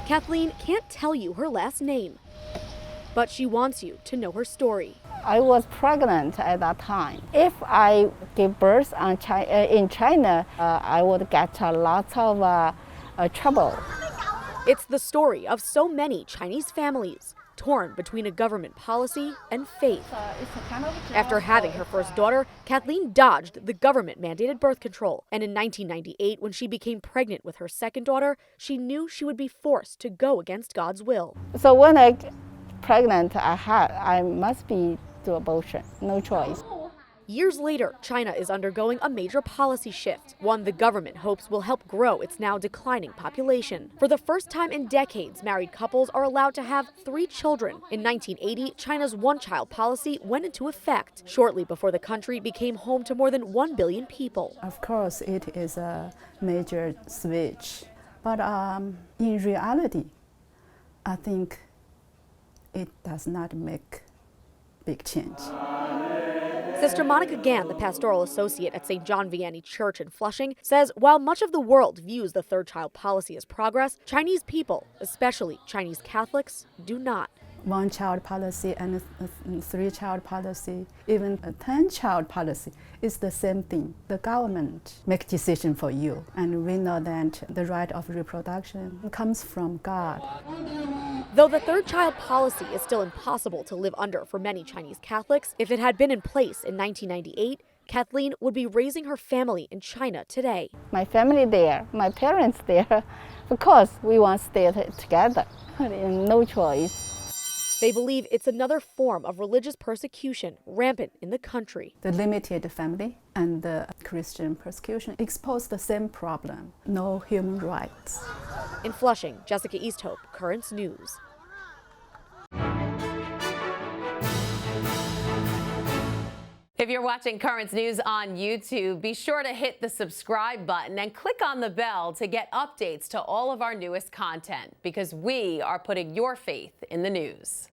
Kathleen can't tell you her last name, but she wants you to know her story. I was pregnant at that time. If I give birth in China, I would get a lot of trouble. It's the story of so many Chinese families torn between a government policy and faith. After having her first daughter, Kathleen dodged the government-mandated birth control. And in 1998, when she became pregnant with her second daughter, she knew she would be forced to go against God's will. So when I got pregnant, I must be do abortion, no choice. Years later, China is undergoing a major policy shift, one the government hopes will help grow its now declining population. For the first time in decades, married couples are allowed to have 3 children. In 1980, China's one-child policy went into effect, shortly before the country became home to more than 1 billion people. Of course, it is a major switch, but in reality, I think it does not make big change. Sister Monica Gann, the pastoral associate at St. John Vianney Church in Flushing, says while much of the world views the third-child policy as progress, Chinese people, especially Chinese Catholics, do not. One-child policy and a 3-child policy, even a 10-child policy is the same thing. The government makes decision for you, and we know that the right of reproduction comes from God. Though the third-child policy is still impossible to live under for many Chinese Catholics, if it had been in place in 1998, Kathleen would be raising her family in China today. My family there, my parents there, of course we want to stay together, no choice. They believe it's another form of religious persecution rampant in the country. The limited family and the Christian persecution expose the same problem, no human rights. In Flushing, Jessica Easthope, Currents News. If you're watching Currents News on YouTube, be sure to hit the subscribe button and click on the bell to get updates to all of our newest content, because we are putting your faith in the news.